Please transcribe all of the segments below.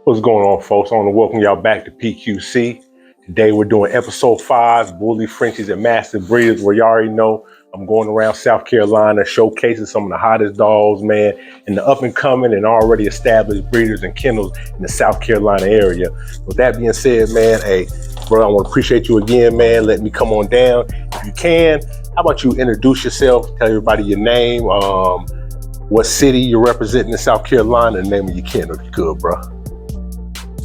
What's going on, folks? I want to welcome y'all back to PQC. Today we're doing episode 5, Bully Frenchies and Mastiff Breeders, where you already know I'm going around South Carolina showcasing some of the hottest dogs, man, and the up and coming and already established breeders and kennels in the South Carolina area. With that being said, man, hey, bro, I want to appreciate you again, man. Let me come on down. If you can, how about you introduce yourself, tell everybody your name, what city you're representing in South Carolina, and the name of your kennel, if you could, bro.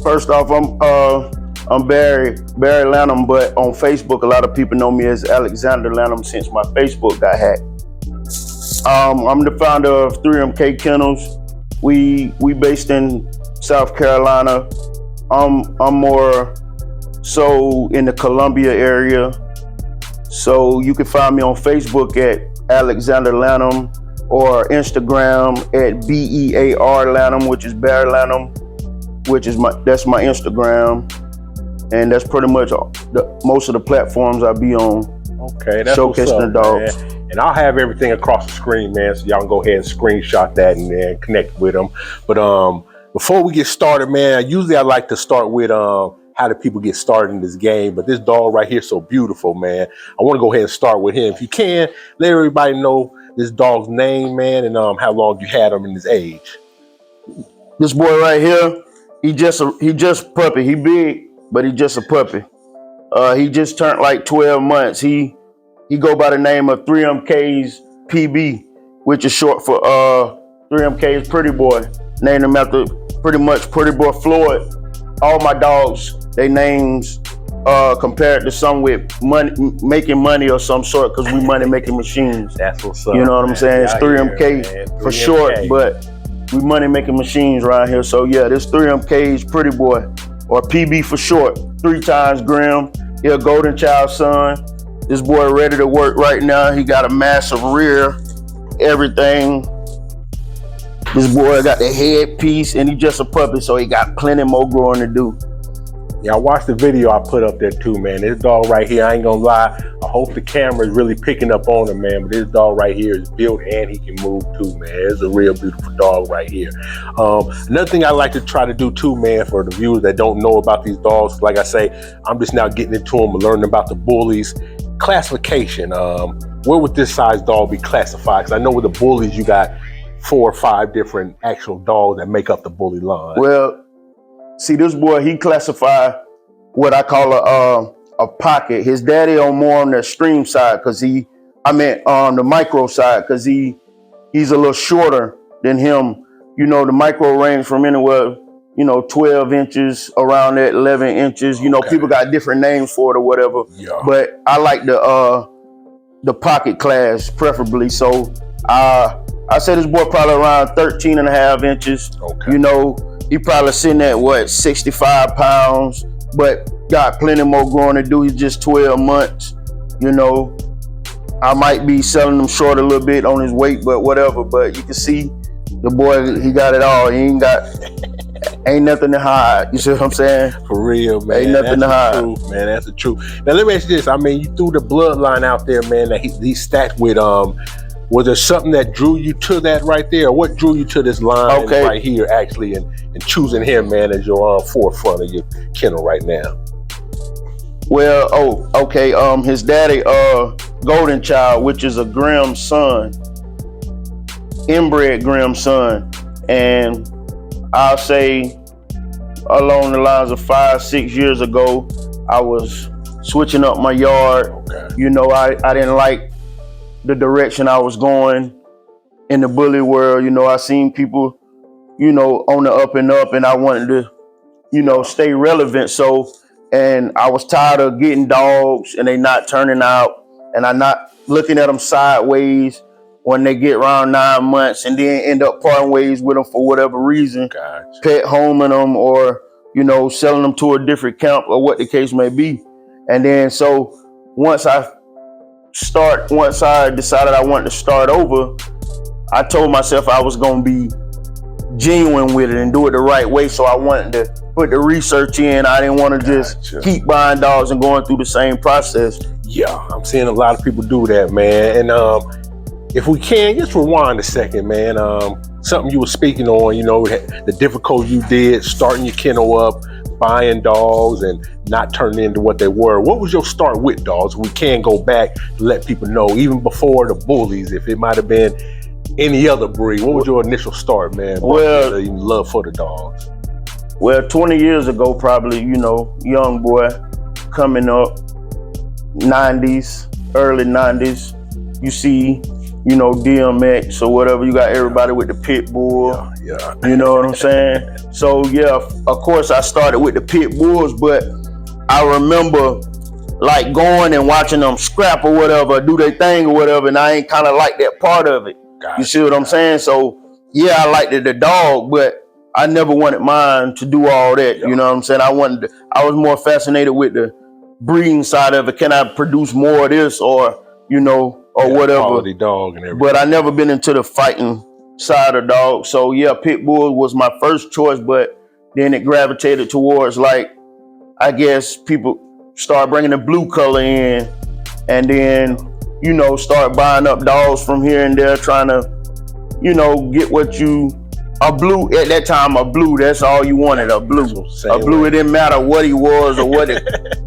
First off, I'm Bear Lanham, but on Facebook, a lot of people know me as Alexander Lanham since my Facebook got hacked. I'm the founder of 3MK Kennels. We based in South Carolina. I'm more so in the Columbia area. So you can find me on Facebook at Alexander Lanham or Instagram at BEAR Lanham, which is Bear Lanham, that's my Instagram. And that's pretty much most of the platforms I be on. Okay, that's showcasing the dogs. Man. And I'll have everything across the screen, man, so y'all can go ahead and screenshot that and then connect with them. But before we get started, man, usually I like to start with how do people get started in this game. But this dog right here is so beautiful, man. I want to go ahead and start with him. If you can, let everybody know this dog's name, man, and how long you had him in his age. This boy right here, he just puppy. He big, but he just a puppy. He just turned like 12 months. He go by the name of 3MK's PB, which is short for 3MK's Pretty Boy. Named him after pretty much Pretty Boy Floyd. All my dogs, they names compared to some with money, making money or some sort, because we money making machines. That's what's up. You know what I'm saying? It's 3MK for short, but we money making machines around here. So yeah, this 3MK's Pretty Boy, or PB for short, 3 times Grim. He a golden child son. This boy ready to work right now. He got a massive rear, everything. This boy got the headpiece, and he just a puppy, so he got plenty more growing to do. Yeah, I watched the video I put up there too, man. This dog right here, I ain't gonna lie, I hope the camera is really picking up on him, man, but this dog right here is built and he can move too, man. It's a real beautiful dog right here. Another thing I like to try to do too, man, for the viewers that don't know about these dogs, like I say, I'm just now getting into them and learning about the bullies. Classification, where would this size dog be classified? Because I know with the bullies, you got 4 or 5 different actual dogs that make up the bully line. Well, see, this boy, he classified what I call a pocket. His daddy more on the extreme side, on the micro side, because he's a little shorter than him. You know, the micro range from anywhere, 12 inches, around that 11 inches. You know, people got different names for it or whatever. Yeah. But I like the pocket class preferably. So I say this boy probably around 13 and a half inches. Okay. You know, he probably sitting at 65 pounds, but got plenty more growing to do. He's just 12 months. You know, I might be selling him short a little bit on his weight, but whatever. But you can see the boy, he got it all. He ain't nothing to hide. You see what I'm saying? For real, man. Ain't nothing to hide. Truth, man. That's the truth. Now let me ask you this. I mean, you threw the bloodline out there, man, that he's stacked with. Was there something that drew you to that right there? Or what drew you to this line right here, actually, and choosing him, man, as your forefront of your kennel right now? Well, his daddy, golden child, which is a Grim son, inbred Grim son, and I'll say along the lines of 5-6 years ago, I was switching up my yard. Okay. You know, I didn't like the direction I was going in the bully world. You know, I seen people, on the up and up, and I wanted to, stay relevant. So, and I was tired of getting dogs and they not turning out, and I'm not looking at them sideways when they get around 9 months and then end up parting ways with them for whatever reason. Gotcha. Pet homing them or, selling them to a different camp or what the case may be. And then, so once I decided I wanted to start over, I told myself I was going to be genuine with it and do it the right way. So I wanted to put the research in. I didn't want to just keep buying dogs and going through the same process. Yeah, I'm seeing a lot of people do that, man. And if we can, just rewind a second, man. something you were speaking on, you know, the difficulty you did starting your kennel up, buying dogs and not turning into what they were. What was your start with dogs? We can go back to let people know, even before the bullies, if it might have been any other breed. What was your initial start, man? Well, Love for the dogs. Well, 20 years ago, probably, you know, young boy coming up, 90s, early 90s, you see, you know, DMX or whatever, you got everybody with the pit bull, Yeah. You know what I'm saying? So yeah, of course I started with the pit bulls, but I remember like going and watching them scrap or whatever, do their thing or whatever, and I ain't kind of like that part of it. You see what I'm saying? So yeah, I liked the dog, but I never wanted mine to do all that. You know what I'm saying? I was more fascinated with the breeding side of it. Can I produce more of this, or you know, or whatever? Quality dog and everything. But I never been into the fighting side of dogs. So yeah, pit bull was my first choice, but then it gravitated towards, like, I guess people start bringing the blue color in, and then, you know, start buying up dogs from here and there, trying to, you know, get what you, a blue, at that time, a blue, that's all you wanted, a blue. A blue, it didn't matter what he was or what it,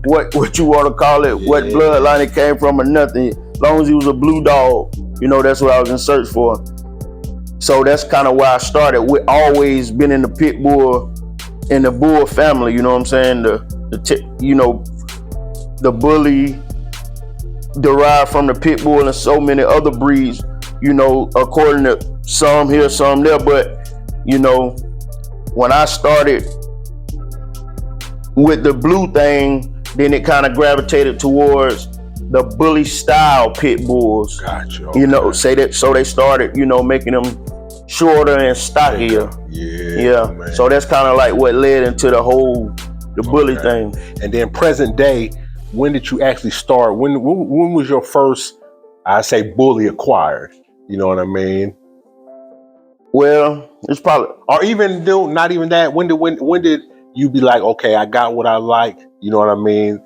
what you want to call it, what bloodline it came from or nothing. As long as he was a blue dog, you know, that's what I was in search for. So that's kind of where I started. We always been in the pit bull, in the bull family, you know what I'm saying? You know, the bully derived from the pit bull and so many other breeds, you know, according to some here, some there. But, you know, when I started with the blue thing, then it kind of gravitated towards the bully style pit bulls. Gotcha. You know, so they started, you know, making them shorter and stockier. Yeah. Man. So that's kind of like what led into the bully thing. And then present day, when did you actually start? When was your first, I say, bully acquired? You know what I mean? Well, it's probably, or even not even that. When did you be like, okay, I got what I like? You know what I mean?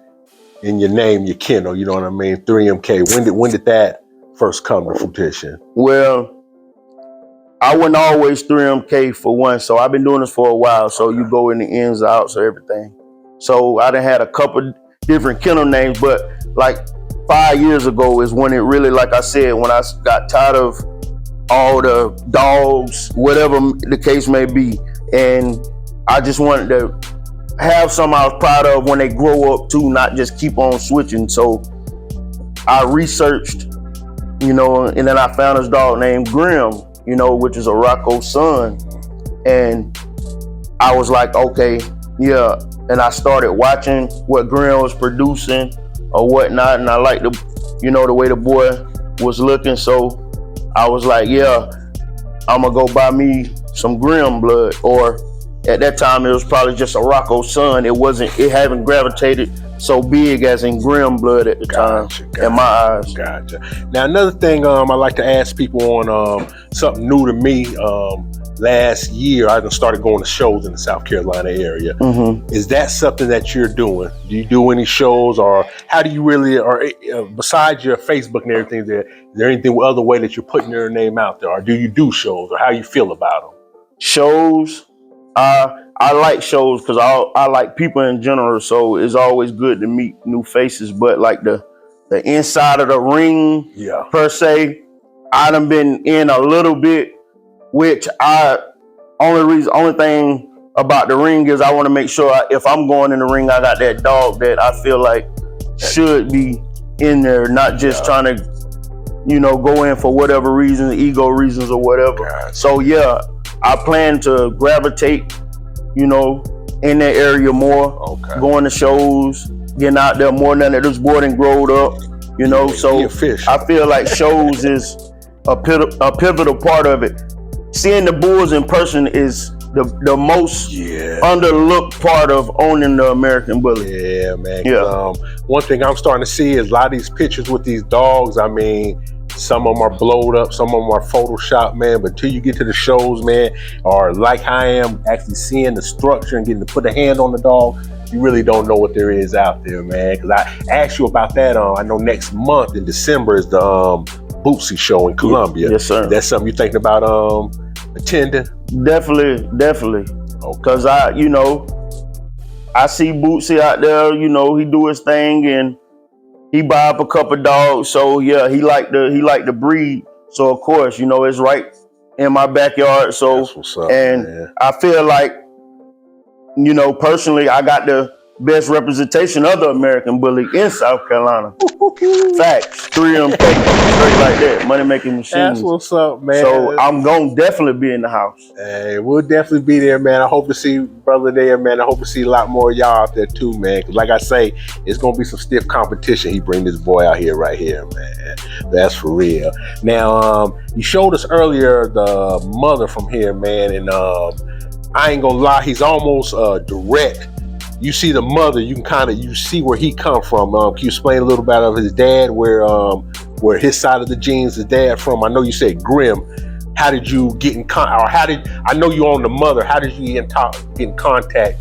In your name, your kennel. You know what I mean? 3MK. When did that first come to fruition? Well, I wasn't always 3MK for one, so I've been doing this for a while. So you go in the ins, outs, of everything. So I done had a couple different kennel names, but like 5 years ago is when it really, like I said, when I got tired of all the dogs, whatever the case may be, and I just wanted to have some I was proud of when they grow up too, not just keep on switching. So I researched, you know, and then I found this dog named Grim, you know, which is a Rocco son. And I was like, okay, yeah. And I started watching what Grim was producing or whatnot. And I liked the, you know, the way the boy was looking. So I was like, yeah, I'm gonna go buy me some Grim blood. Or at that time, it was probably just a Rocco son. It hadn't gravitated so big as in Grim blood at the time, in my eyes. Gotcha. Now, another thing I like to ask people on, something new to me, last year, I started going to shows in the South Carolina area. Mm-hmm. Is that something that you're doing? Do you do any shows, or how do you really, or besides your Facebook and everything, is there anything other way that you're putting your name out there, or do you do shows, or how you feel about them? Shows, I like shows because I like people in general, so it's always good to meet new faces. But like the inside of the ring, per se, I done been in a little bit, which only thing about the ring is I want to make sure if I'm going in the ring, I got that dog that I feel like should be in there, not just trying to, you know, go in for whatever reasons, ego reasons or whatever. Gotcha. So yeah, I plan to gravitate, you know, in that area more, going to shows, getting out there more than that. This boy done growed up, you know, so I feel like shows is a pivotal part of it. Seeing the bulls in person is the most underlooked part of owning the American bully. Yeah, man. Yeah. One thing I'm starting to see is a lot of these pictures with these dogs. I mean, some of them are blowed up, some of them are Photoshop, man. But till you get to the shows, man, or like I am actually seeing the structure and getting to put a hand on the dog, you really don't know what there is out there, man. Because I asked you about that. I know next month in December is the Bootsy show in Columbia. Yes, sir. That's something you're thinking about attending? Definitely. Okay. Cause I see Bootsy out there, he do his thing and he buy up a couple dogs. So yeah, he like the breed. So of course, it's right in my backyard. So That's what's up, and man. I feel like, personally, I got the best representation of the American Bully in South Carolina. Facts. 3MK, straight like that. Money making machines. That's what's up, man. So I'm gonna definitely be in the house. Hey, we'll definitely be there, man. I hope to see brother there, man. I hope to see a lot more of y'all out there too, man. Cause like I say, it's gonna be some stiff competition. He bring this boy out here right here, man. That's for real. Now, you showed us earlier the mother from here, man, and I ain't gonna lie, he's almost direct. You see the mother, you see where he come from. Can you explain a little bit of his dad, where his side of the genes, his dad from? I know you said Grim. How did you get in I know you own the mother. How did you get in contact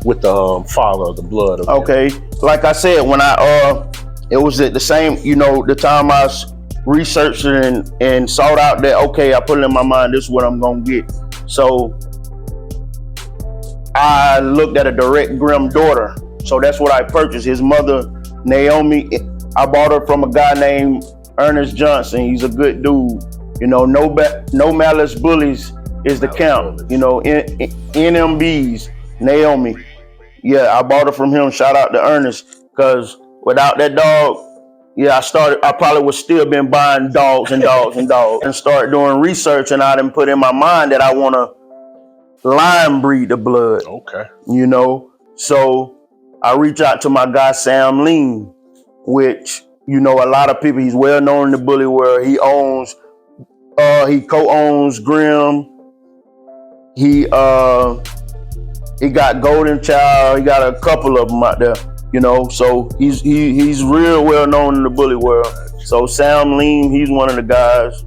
with the father of the blood of Okay, him? like I said, when it was at the same, the time I researched it and sought out that, okay, I put it in my mind, this is what I'm gonna get. So I looked at a direct Grim daughter. So that's what I purchased. His mother, Naomi, I bought her from a guy named Ernest Johnson. He's a good dude. No malice bullies is the count. NMBs, Naomi. Yeah, I bought her from him. Shout out to Ernest. Because without that dog, I probably would still been buying dogs and dogs and dogs. And start doing research, and I done put in my mind that I want to line breed the blood. Okay. So I reach out to my guy Sam Lean, which a lot of people. He's well known in the bully world. He co-owns Grim. He got Golden Child. He got a couple of them out there. So he's real well known in the bully world. So Sam Lean, he's one of the guys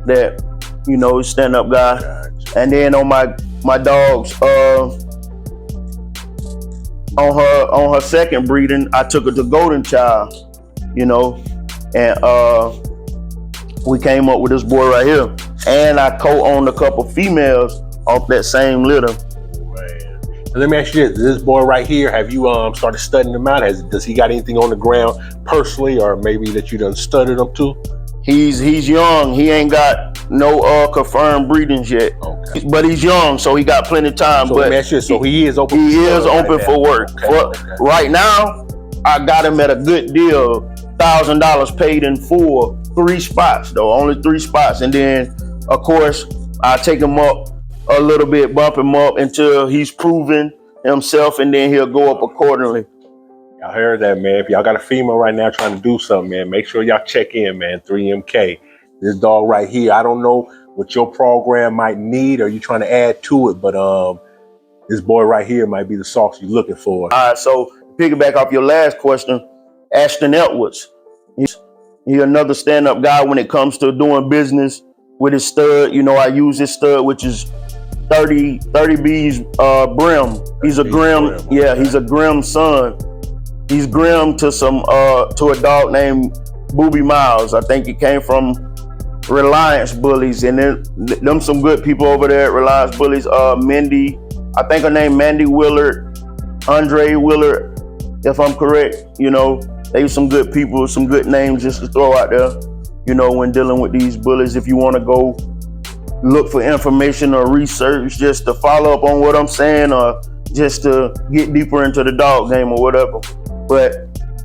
that he's stand-up guy. And then on my dogs, on her second breeding, I took her to Golden Child, and we came up with this boy right here. And I co-owned a couple females off that same litter. Man. Let me ask you this boy right here, have you started studying him out? Does he got anything on the ground personally, or maybe that you done studied him too? He's young. He ain't got no confirmed breedings yet. Okay. But he's young, so he got plenty of time. So but he is open. He is open for work. Okay. Right now, I got him at a good deal. $1,000 paid in full. 3 spots though, only 3 spots. And then, of course, I take him up a little bit, bump him up until he's proven himself, and then he'll go up accordingly. Y'all heard that, man. If y'all got a female right now trying to do something, man, make sure y'all check in, man. 3MK. This dog right here, I don't know what your program might need or you trying to add to it, but this boy right here might be the sauce you're looking for. All right, so piggyback off your last question, Ashton Edwards. He's another stand-up guy when it comes to doing business with his stud. I use his stud, which is 30 B's Brim. He's a Grim. Yeah, he's a Grim son. He's Grim to to a dog named Booby Miles. I think he came from Reliance Bullies, and them some good people over there at Reliance Bullies. Mindy, I think her name Mandy Willard, Andre Willard, if I'm correct. They some good people, some good names just to throw out there. When dealing with these bullies, if you want to go look for information or research, just to follow up on what I'm saying, or just to get deeper into the dog game or whatever. But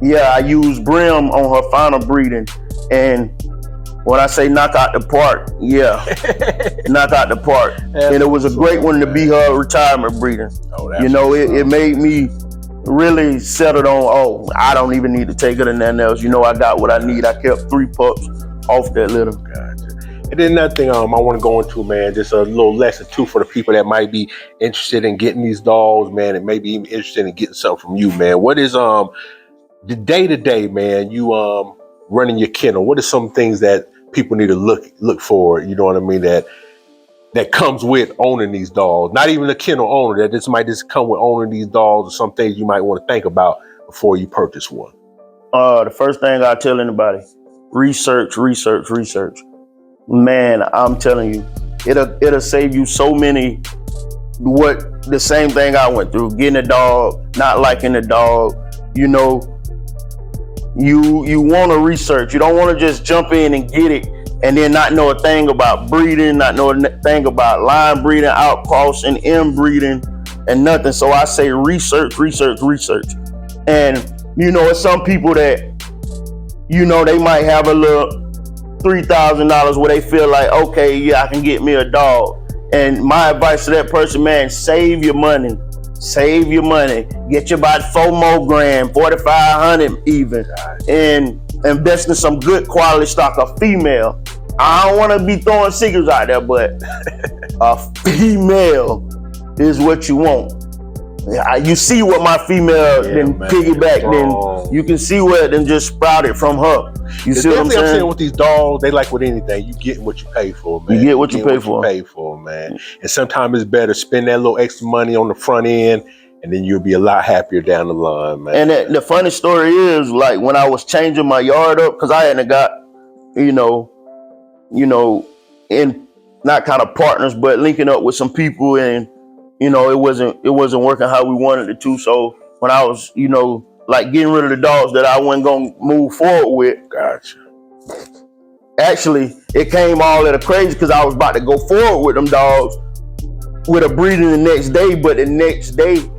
yeah, I use Brim on her final breeding, and when I say knock out the park, yeah, knock out the park. And it was a great one to be her retirement breeding. It made me really settled on, I don't even need to take her to nothing else. I got what I need. I kept 3 pups off that litter. Gotcha. And then another thing I want to go into, man, just a little lesson too for the people that might be interested in getting these dogs, man, and maybe even interested in getting something from you, man. What is the day-to-day, man, you running your kennel? What are some things that people need to look for, you know what I mean, that comes with owning these dogs? Not even a kennel owner, that this might just come with owning these dogs, or some things you might want to think about before you purchase one. The first thing I tell anybody, research. Man, I'm telling you, it'll save you so many, the same thing I went through, getting a dog, not liking the dog. You know, you want to research. You don't want to just jump in and get it and then not know a thing about breeding, not know a thing about line breeding, outcrossing, inbreeding, and nothing. So I say research. And you know, it's some people that, you know, they might have a little $3,000 where they feel like, okay, yeah, I can get me a dog. And my advice to that person, man, save your money. Get you about 4 more grand, 4,500 even, and invest in some good quality stock, a female. I don't want to be throwing secrets out there, but a female is what you want. You see what my female then piggyback, then you can see where it then just sprouted from her. You see what I'm saying? With these dogs, they like with anything, you get what you pay for, man. You get what you pay for, man. And sometimes it's better to spend that little extra money on the front end, and then you'll be a lot happier down the line, man. And the funny story is, like, when I was changing my yard up, because I hadn't got, you know, in not kind of partners, but linking up with some people, and you know, it wasn't working how we wanted it to. So when I was, you know, like getting rid of the dogs that I wasn't gonna move forward with, gotcha. Actually, it came all at a crazy because I was about to go forward with them dogs with a breeding the next day, but the next day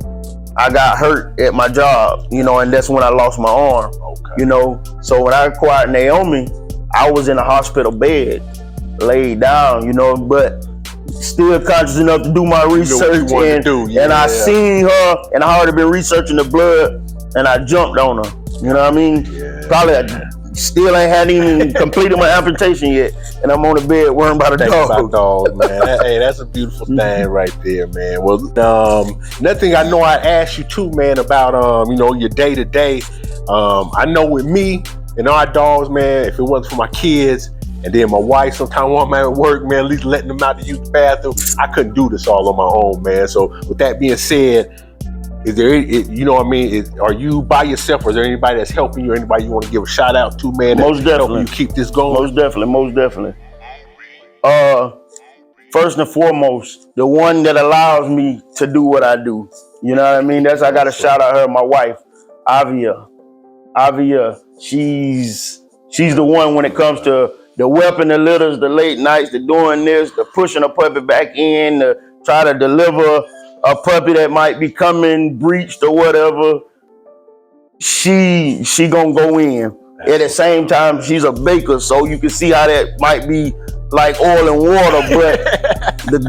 I got hurt at my job, you know, and that's when I lost my arm. Okay. You know, so when I acquired Naomi, I was in a hospital bed, laid down, you know, but still conscious enough to do my research, and I seen her, and I already been researching the blood, and I jumped on her. You know what I mean? Yeah. Probably still hadn't even completed my amputation yet, and I'm on the bed worrying about a dog. Dog, man. Hey, that's a beautiful thing right there, man. Well, another thing I know I asked you too, man, about you know, your day to day. I know with me and our dogs, man, if it wasn't for my kids, and then my wife, sometimes when I'm at work, man, at least letting them out to use the bathroom, I couldn't do this all on my own, man. So with that being said, is there, you know what I mean? Are you by yourself, or is there anybody that's helping you, or anybody you want to give a shout out to, man? Most definitely. You keep this going? Most definitely. First and foremost, the one that allows me to do what I do. You know what I mean? I got to shout out her, my wife, Avia. She's the one when it comes to the whelping the litters, the late nights, the doing this, the pushing a puppy back in, to try to deliver a puppy that might be coming breached or whatever. She gonna go in. At the same time, she's a baker, so you can see how that might be like oil and water, but the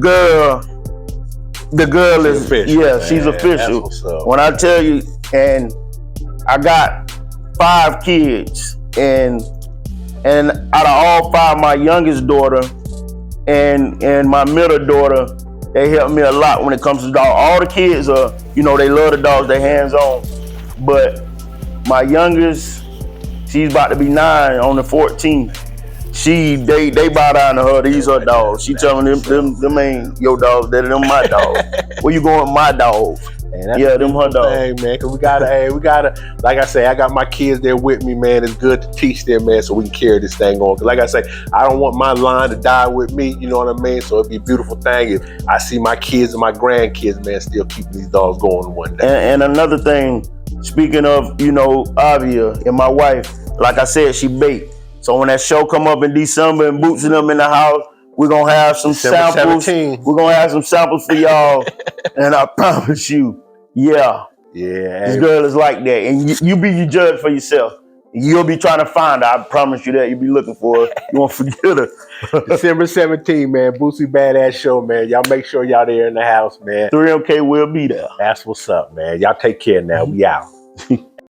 girl is official, she's official. When I tell you, and I got 5 kids, and out of all 5, my youngest daughter and my middle daughter, they help me a lot when it comes to dogs. All the kids are, you know, they love the dogs, they hands on. But my youngest, she's about to be 9 on the 14th. They bow down to her. These her dogs. She telling them ain't your dogs, them my dogs. Where you going with my dogs? Man, them her dogs. Hey, man, cause we gotta, like I say, I got my kids there with me, man. It's good to teach them, man, so we can carry this thing on. Cause like I say, I don't want my line to die with me, you know what I mean? So it'd be a beautiful thing if I see my kids and my grandkids, man, still keeping these dogs going one day. And another thing, speaking of, you know, Avia and my wife, like I said, she baked. So when that show come up in December and Boots and them in the house, we're gonna have some samples. 17. We're gonna have some samples for y'all. And I promise you, this girl is like that. And you be your judge for yourself. You'll be trying to find her. I promise you that. You'll be looking for her. You won't forget her. December 17, man. Bootsy Badass Show, man. Y'all make sure y'all there in the house, man. 3MK will be there. That's what's up, man. Y'all take care now. We out.